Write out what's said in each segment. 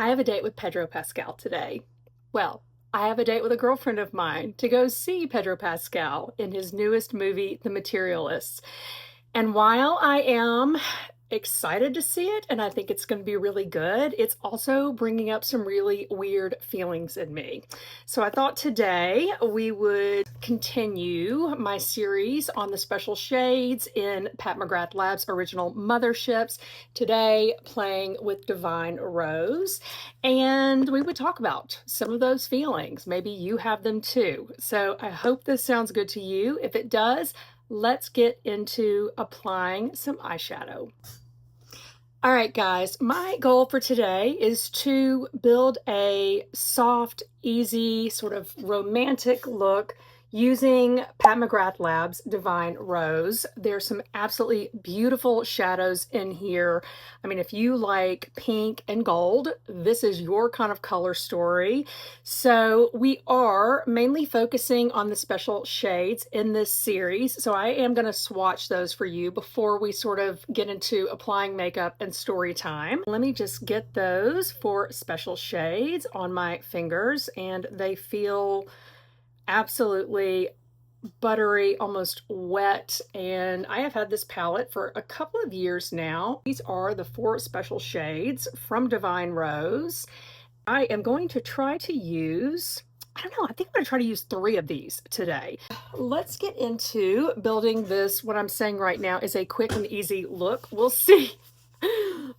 I have a date with Pedro Pascal today. Well, I have a date with a girlfriend of mine to go see Pedro Pascal in his newest movie, The Materialists. And while I am excited to see it, and I think it's going to be really good, it's also bringing up some really weird feelings in me. So I thought today we would continue my series on the special shades in Pat McGrath Labs' original Motherships, today playing with Divine Rose, and we would talk about some of those feelings. Maybe you have them too. So I hope this sounds good to you. If it does, let's get into applying some eyeshadow. All right, guys, my goal for today is to build a soft, easy, sort of romantic look using Pat McGrath Labs' Divine Rose. There's some absolutely beautiful shadows in here. I mean, if you like pink and gold, this is your kind of color story. So we are mainly focusing on the special shades in this series. So I am going to swatch those for you before we sort of get into applying makeup and story time. Let me just get those for special shades on my fingers, and they feel absolutely buttery, almost wet, and I have had this palette for a couple of years now. These are the 4 special shades from Divine Rose. I am going to try to use, I don't know, I think I'm going to try to use 3 of these today. Let's get into building this. What I'm saying right now is a quick and easy look. We'll see.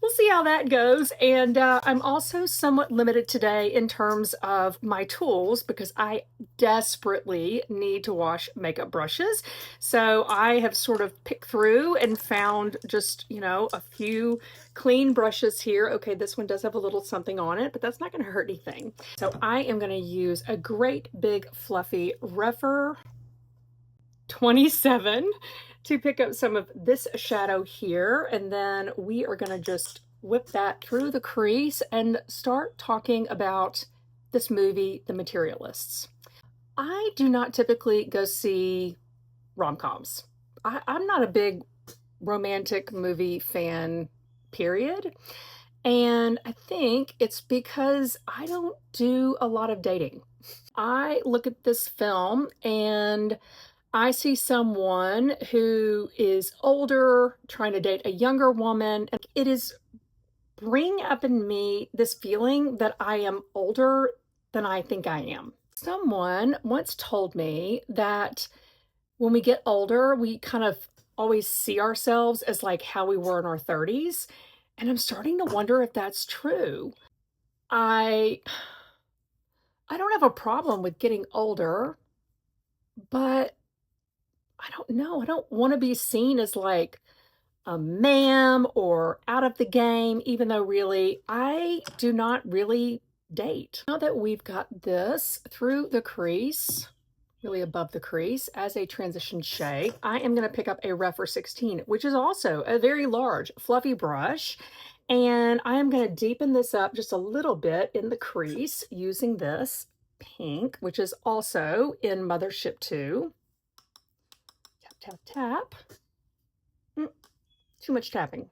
We'll see how that goes. And I'm also somewhat limited today in terms of my tools because I desperately need to wash makeup brushes. So I have sort of picked through and found just, you know, a few clean brushes here. Okay, this one does have a little something on it, but that's not going to hurt anything. So I am going to use a great big fluffy Rephr 27 to pick up some of this shadow here, and then we are going to just whip that through the crease and start talking about this movie, The Materialists. I do not typically go see rom-coms. I'm not a big romantic movie fan, period. And I think it's because I don't do a lot of dating. I look at this film and I see someone who is older trying to date a younger woman, and it is bringing up in me this feeling that I am older than I think I am. Someone once told me that when we get older, we kind of always see ourselves as like how we were in our 30s, and I'm starting to wonder if that's true. I don't have a problem with getting older, but I don't know. I don't want to be seen as like a ma'am or out of the game, even though really I do not really date. Now that we've got this through the crease, really above the crease as a transition shade, I am going to pick up a Rephr 16, which is also a very large fluffy brush. And I am going to deepen this up just a little bit in the crease using this pink, which is also in Mothership 2. Tap, tap. Too much tapping.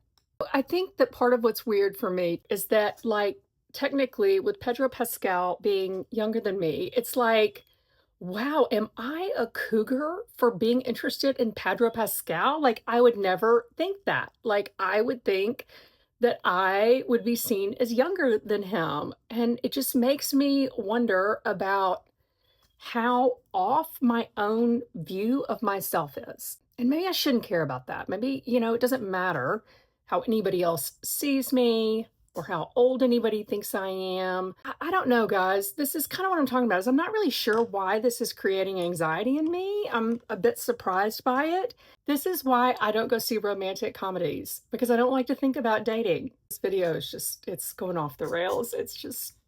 I think that part of what's weird for me is that, like, technically with Pedro Pascal being younger than me, it's like, wow, am I a cougar for being interested in Pedro Pascal? Like, I would never think that. Like, I would think that I would be seen as younger than him. And it just makes me wonder about how off my own view of myself is. And maybe I shouldn't care about that. Maybe, you know, it doesn't matter how anybody else sees me or how old anybody thinks I am. I don't know, guys. This is kind of what I'm talking about. Is I'm not really sure why this is creating anxiety in me. I'm a bit surprised by it. This is why I don't go see romantic comedies, because I don't like to think about dating. This video is just, it's going off the rails.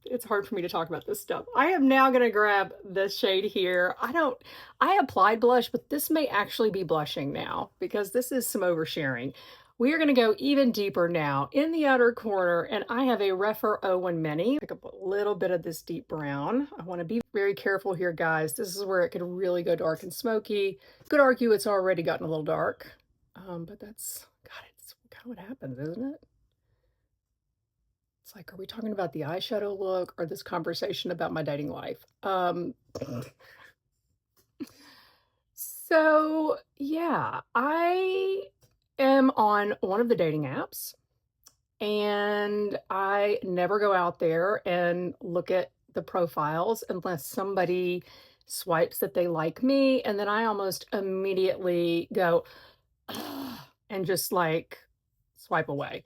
It's hard for me to talk about this stuff. I am now going to grab this shade here. I applied blush, but this may actually be blushing now because this is some oversharing. We are going to go even deeper now in the outer corner, and I have a Rephr 01 Mini. Pick up a little bit of this deep brown. I want to be very careful here, guys. This is where it could really go dark and smoky. Could argue it's already gotten a little dark, but that's, God, it's kind of what happens, isn't it? It's like, are we talking about the eyeshadow look or this conversation about my dating life? So yeah, I am on one of the dating apps and I never go out there and look at the profiles unless somebody swipes that they like me. And then I almost immediately go, "Ugh," and just like swipe away.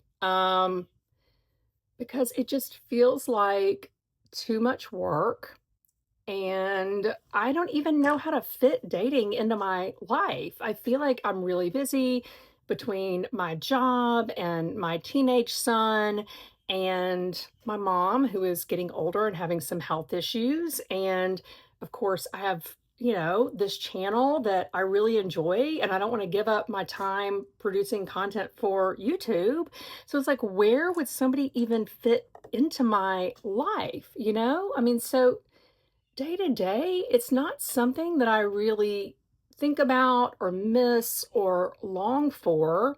Because it just feels like too much work. And I don't even know how to fit dating into my life. I feel like I'm really busy between my job and my teenage son and my mom, who is getting older and having some health issues. And of course, I have, this channel that I really enjoy, and I don't want to give up my time producing content for YouTube. So it's like, where would somebody even fit into my life? I mean, so day to day, it's not something that I really think about or miss or long for.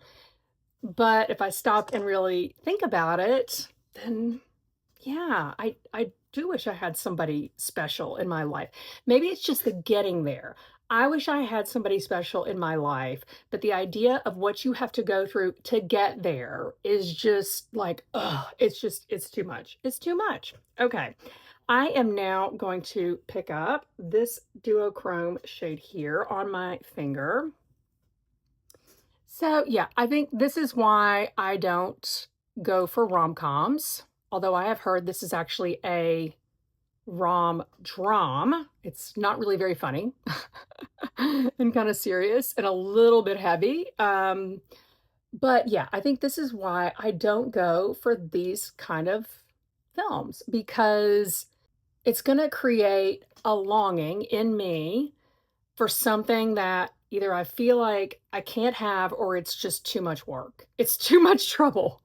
But if I stop and really think about it, then yeah, I do wish I had somebody special in my life. Maybe it's just the getting there. I wish I had somebody special in my life, but the idea of what you have to go through to get there is just like, oh, it's too much. It's too much. Okay. I am now going to pick up this duochrome shade here on my finger. So yeah, I think this is why I don't go for rom-coms, although I have heard this is actually a rom-dram. It's not really very funny and kind of serious and a little bit heavy. But yeah, I think this is why I don't go for these kind of films, because it's going to create a longing in me for something that either I feel like I can't have or it's just too much work. It's too much trouble.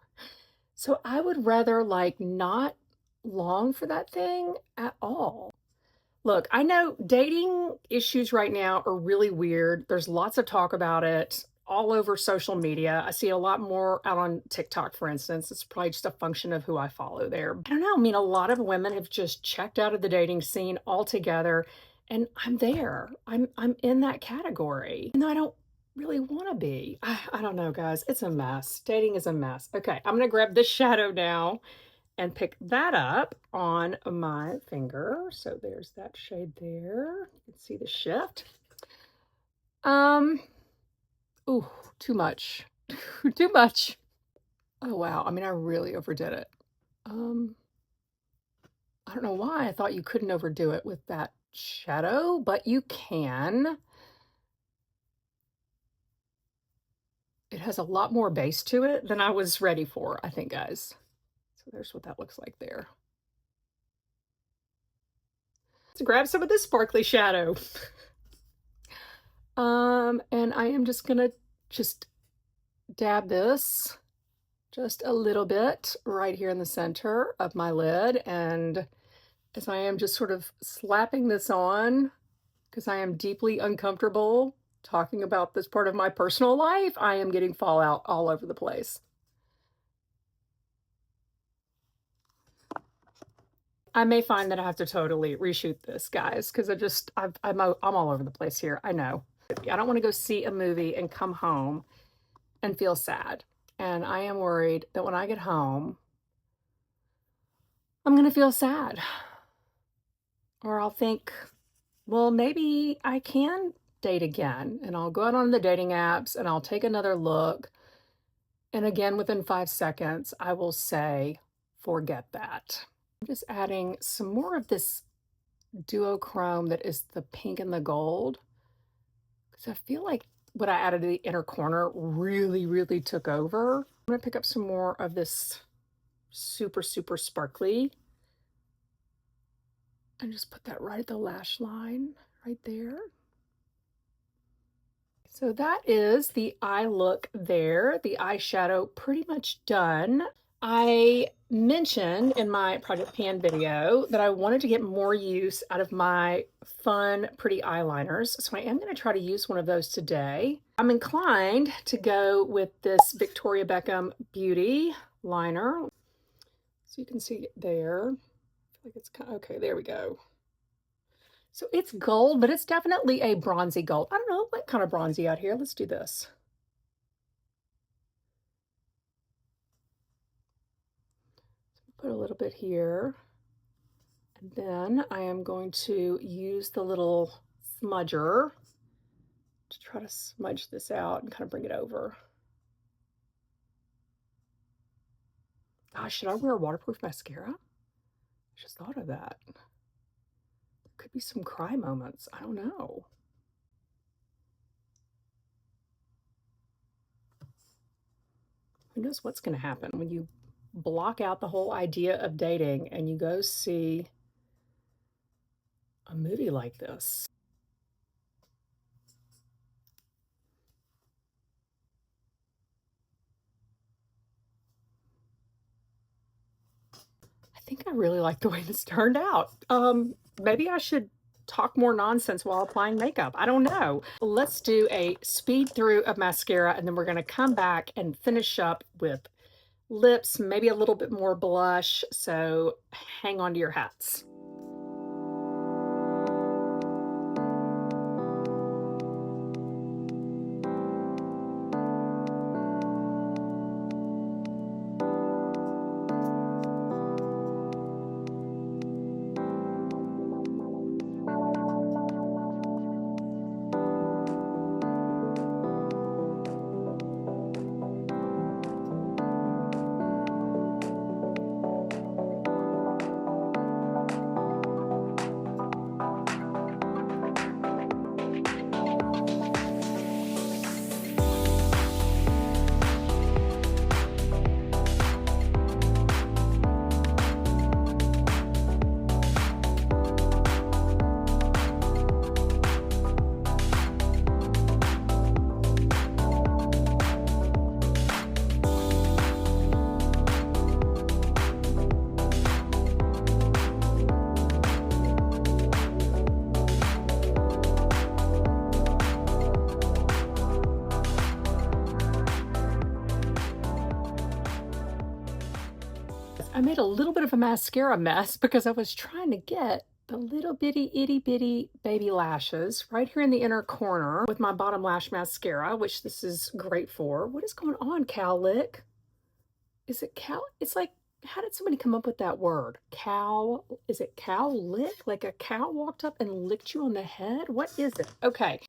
So I would rather like not long for that thing at all. Look, I know dating issues right now are really weird. There's lots of talk about it all over social media. I see a lot more out on TikTok, for instance. It's probably just a function of who I follow there. I don't know. I mean, a lot of women have just checked out of the dating scene altogether, and I'm there. I'm in that category. And I don't really want to be. I don't know, guys. It's a mess. Dating is a mess. Okay, I'm gonna grab this shadow now and pick that up on my finger. So there's that shade there. You can see the shift. Ooh, too much. Too much. Oh wow. I mean, I really overdid it. I don't know why I thought you couldn't overdo it with that shadow, but you can. It has a lot more base to it than I was ready for, I think, guys. So there's what that looks like there. Let's grab some of this sparkly shadow. And I am just gonna just dab this just a little bit right here in the center of my lid. And as I am just sort of slapping this on, because I am deeply uncomfortable talking about this part of my personal life, I am getting fallout all over the place. I may find that I have to totally reshoot this, guys, because I'm all over the place here. I know. I don't want to go see a movie and come home and feel sad. And I am worried that when I get home, I'm going to feel sad. Or I'll think, well, maybe I can date again. And I'll go out on the dating apps and I'll take another look. And again, within 5 seconds, I will say, forget that. I'm just adding some more of this duochrome that is the pink and the gold, because I feel like what I added to the inner corner really, really took over. I'm going to pick up some more of this super, super sparkly and just put that right at the lash line right there. So that is the eye look there, the eyeshadow pretty much done. I mentioned in my Project Pan video that I wanted to get more use out of my fun, pretty eyeliners. So I am going to try to use one of those today. I'm inclined to go with this Victoria Beckham Beauty liner. So you can see it there. I feel like it's kind of, okay, there we go. So it's gold, but it's definitely a bronzy gold. I don't know what kind of bronzy out here. Let's do this. Put a little bit here. And then I am going to use the little smudger to try to smudge this out and kind of bring it over. Gosh, should I wear a waterproof mascara? I just thought of that. Could be some cry moments. I don't know. Who knows what's going to happen when you block out the whole idea of dating and you go see a movie like this. I think I really like the way this turned out. Maybe I should talk more nonsense while applying makeup. I don't know. Let's do a speed through of mascara, and then we're going to come back and finish up with lips, maybe a little bit more blush. So hang on to your hats. I made a little bit of a mascara mess because I was trying to get the little bitty itty bitty baby lashes right here in the inner corner with my bottom lash mascara, which this is great for. What is going on, cowlick? Is it cow? It's like, how did somebody come up with that word? Cow, is it cowlick? Like a cow walked up and licked you on the head? What is it? Okay,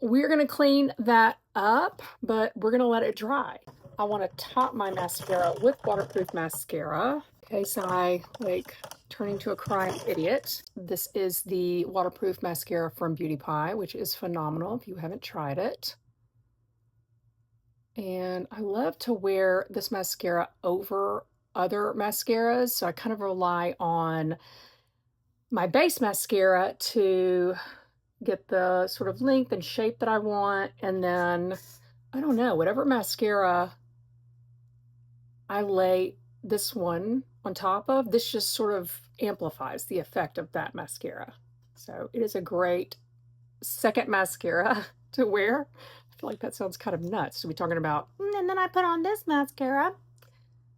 we're gonna clean that up, but we're gonna let it dry. I want to top my mascara with waterproof mascara. Okay, so I like turning to a crying idiot. This is the waterproof mascara from Beauty Pie, which is phenomenal if you haven't tried it. And I love to wear this mascara over other mascaras, so I kind of rely on my base mascara to get the sort of length and shape that I want, and then I don't know, whatever mascara I lay this one on top of, this just sort of amplifies the effect of that mascara. So it is a great second mascara to wear. I feel like that sounds kind of nuts to be talking about, and then I put on this mascara.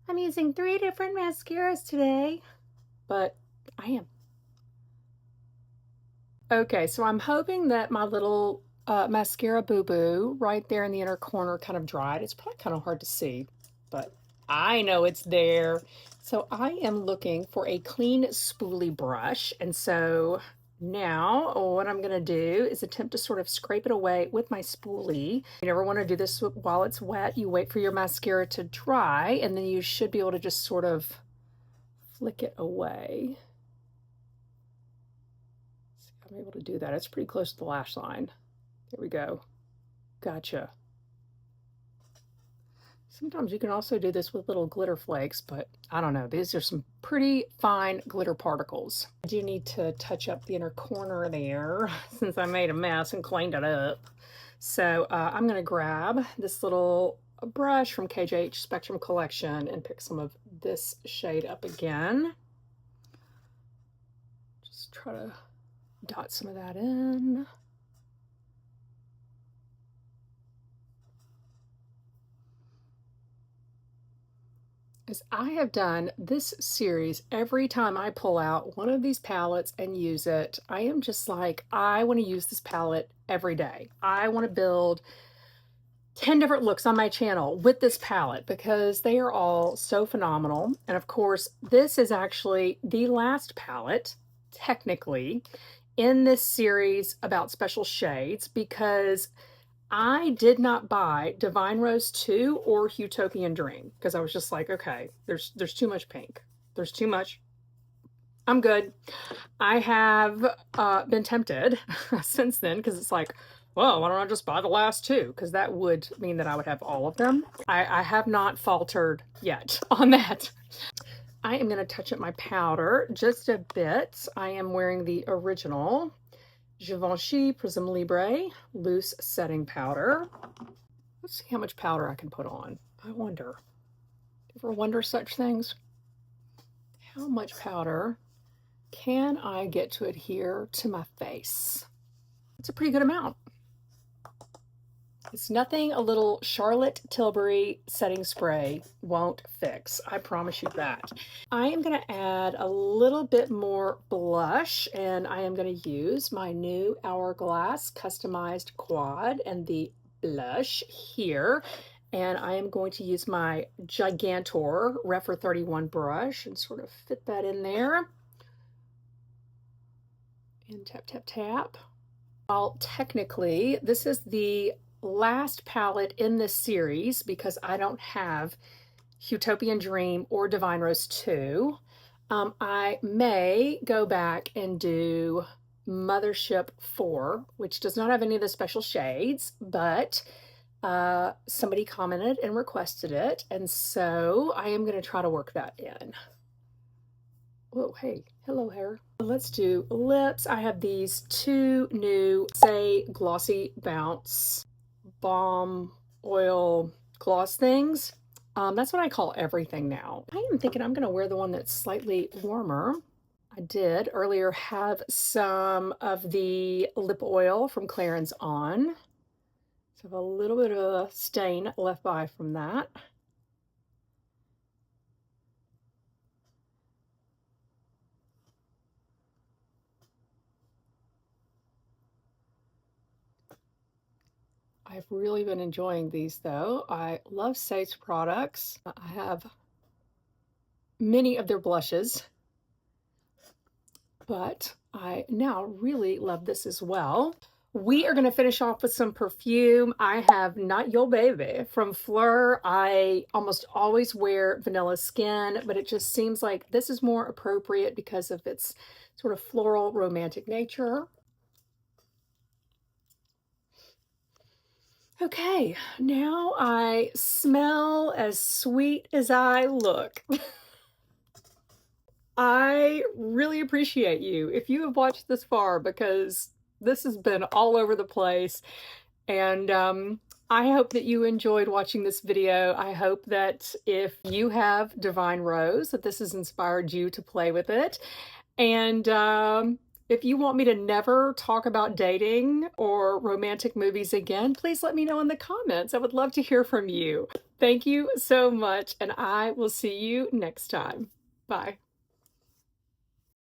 I'm using 3 different mascaras today, but I am. Okay, so I'm hoping that my little mascara boo-boo right there in the inner corner kind of dried. It's probably kind of hard to see, but I know it's there. So I am looking for a clean spoolie brush. And so now what I'm gonna do is attempt to sort of scrape it away with my spoolie. You never wanna do this while it's wet. You wait for your mascara to dry, and then you should be able to just sort of flick it away. See if I'm able to do that. It's pretty close to the lash line. There we go. Gotcha. Sometimes you can also do this with little glitter flakes, but I don't know. These are some pretty fine glitter particles. I do need to touch up the inner corner there since I made a mess and cleaned it up. So I'm going to grab this little brush from KJH Spectrum Collection and pick some of this shade up again. Just try to dot some of that in. Because I have done this series every time I pull out one of these palettes and use it. I am just like, I want to use this palette every day. I want to build 10 different looks on my channel with this palette because they are all so phenomenal. And of course, this is actually the last palette, technically, in this series about special shades because I did not buy Divine Rose 2 or Utopian Dream because I was just like, okay, there's too much pink. There's too much. I'm good. I have been tempted since then because it's like, well, why don't I just buy the last two? Because that would mean that I would have all of them. I have not faltered yet on that. I am going to touch up my powder just a bit. I am wearing the original Givenchy Prisme Libre loose setting powder. Let's see how much powder I can put on. I wonder. Ever wonder such things? How much powder can I get to adhere to my face? It's a pretty good amount. It's nothing a little Charlotte Tilbury setting spray won't fix. I promise you that. I am going to add a little bit more blush, and I am going to use my new Hourglass customized quad and the blush here. And I am going to use my Gigantor Refer 31 brush and sort of fit that in there. And tap, tap, tap. Well, technically, this is the last palette in this series because I don't have Utopian Dream or Divine Rose 2. I may go back and do Mothership 4, which does not have any of the special shades, but somebody commented and requested it, and so I am going to try to work that in. Whoa, hey, hello hair. Let's do lips. I have these two new Say Glossy Bounce Balm Oil Gloss things. That's what I call everything now. I am thinking I'm going to wear the one that's slightly warmer. I did earlier have some of the lip oil from Clarins on. So I have a little bit of a stain left by from that. I've really been enjoying these though. I love Sate's products. I have many of their blushes, but I now really love this as well. We are going to finish off with some perfume. I have Not Your Baby from Fleur. I almost always wear Vanilla Skin, but it just seems like this is more appropriate because of its sort of floral romantic nature. Okay, now I smell as sweet as I look. I really appreciate you if you have watched this far because this has been all over the place, and I hope that you enjoyed watching this video. I hope that if you have Divine Rose, that this has inspired you to play with it. And if you want me to never talk about dating or romantic movies again, please let me know in the comments. I would love to hear from you. Thank you so much, and I will see you next time. Bye.